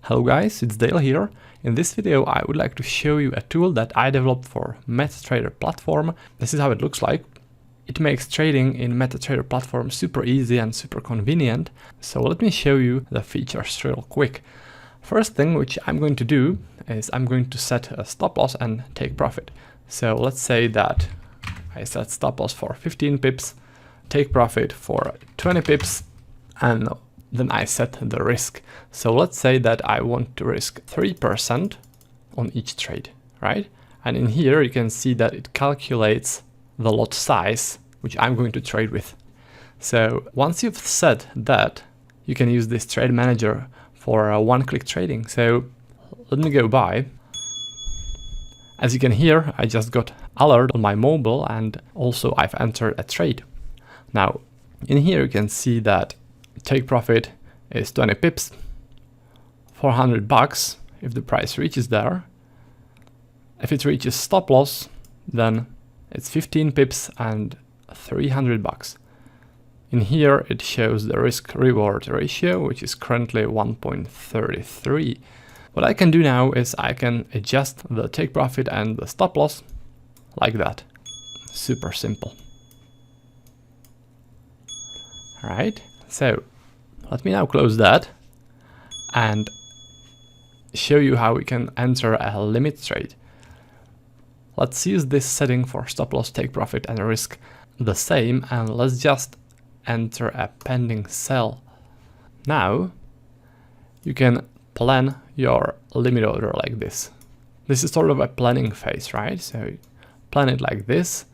Hello guys, it's Dale here. In this video I would like to show you a tool that I developed for MetaTrader platform. This is how it looks like. It makes trading in MetaTrader platform super easy and super convenient. So let me show you the features real quick. First thing which I'm going to do is I'm going to set a stop loss and take profit. So let's say that I set stop loss for 15 pips, take profit for 20 pips, and then I set the risk. So let's say that I want to risk 3% on each trade, right? And in here you can see that it calculates the lot size which I'm going to trade with. So once you've set that, you can use this trade manager for one-click trading. So let me go by. As you can hear, I just got alert on my mobile and also I've entered a trade. Now in here you can see that take profit is 20 pips, $400 if the price reaches there. If it reaches stop loss, then it's 15 pips and $300. In here it shows the risk reward ratio, which is currently 1.33. What I can do now is I can adjust the take profit and the stop loss like that. Super simple. Alright, so let me now close that and show you how we can enter a limit trade. Let's use this setting for stop loss, take profit and risk the same, and let's just enter a pending sell. Now you can plan your limit order like this. This is sort of a planning phase, right? So plan it like this.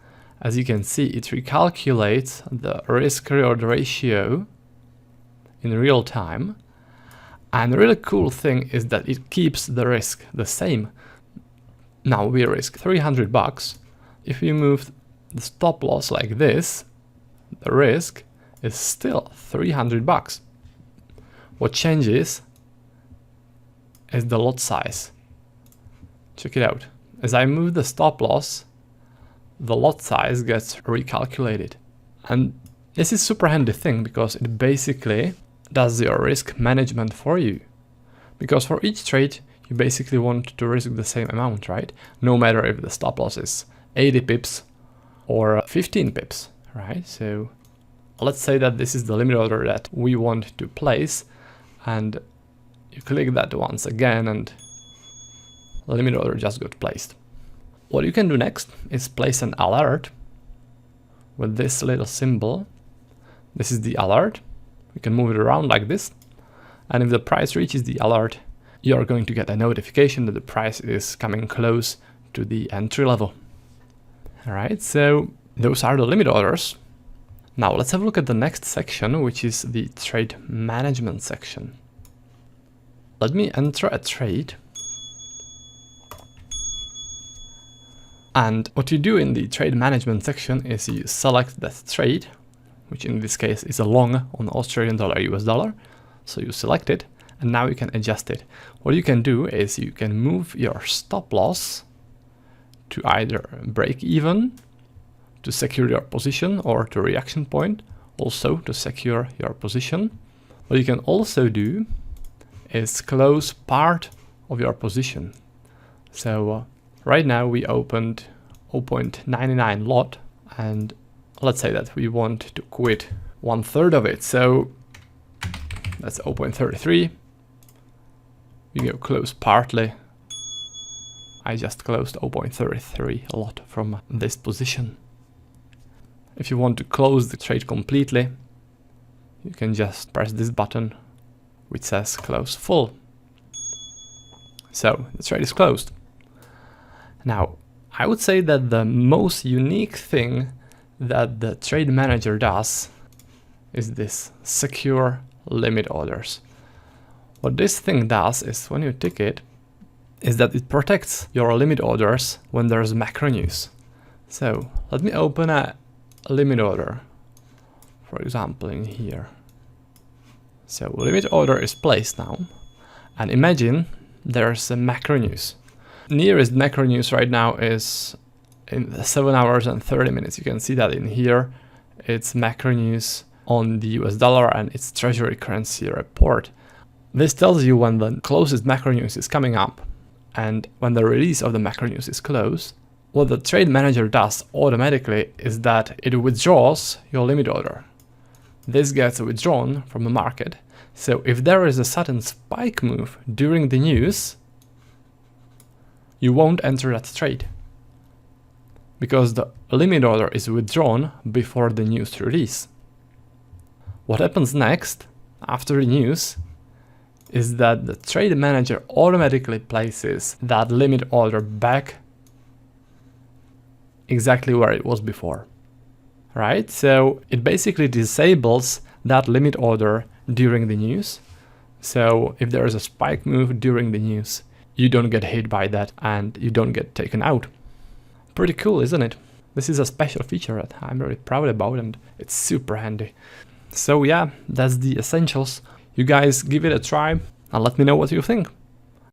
As you can see, it recalculates the risk reward ratio in real time. And the really cool thing is that it keeps the risk the same. Now we risk $300. If we move the stop loss like this, the risk is still $300. What changes is the lot size. Check it out. As I move the stop loss, the lot size gets recalculated. And this is super handy thing because it basically does your risk management for you. Because for each trade, you basically want to risk the same amount, right? No matter if the stop loss is 80 pips or 15 pips, right? So let's say that this is the limit order that we want to place, and you click that once again and the limit order just got placed. What you can do next is place an alert with this little symbol. This is the alert. We can move it around like this. And if the price reaches the alert, you're going to get a notification that the price is coming close to the entry level. All right, so those are the limit orders. Now let's have a look at the next section, which is the trade management section. Let me enter a trade. And what you do in the trade management section is you select that trade, which in this case is a long on Australian dollar, US dollar. So you select it and now you can adjust it. What you can do is you can move your stop loss to either break even, to secure your position, or to reaction point, also to secure your position. What you can also do is close part of your position. So right now we opened 0.99 lot, and let's say that we want to quit 1/3 of it. So that's 0.33. We go close partly. I just closed 0.33 a lot from this position. If you want to close the trade completely, you can just press this button which says close full. So the trade is closed. Now, I would say that the most unique thing that the trade manager does is this secure limit orders. What this thing does is, when you tick it, is that it protects your limit orders when there's macro news. So let me open a limit order, for example, in here. So limit order is placed now, and imagine there's a macro news. Nearest macro news right now is in 7 hours and 30 minutes. You can see that in here. It's macro news on the US dollar and its treasury currency report. This tells you when the closest macro news is coming up and when the release of the macro news is closed. What the trade manager does automatically is that it withdraws your limit order. This gets withdrawn from the market. So if there is a sudden spike move during the news, you won't enter that trade because the limit order is withdrawn before the news release. What happens next after the news is that the trade manager automatically places that limit order back exactly where it was before, right? So it basically disables that limit order during the news. So if there is a spike move during the news, you don't get hit by that and you don't get taken out. Pretty cool, isn't it? This is a special feature that I'm very proud about and it's super handy. So yeah, that's the essentials. You guys give it a try and let me know what you think.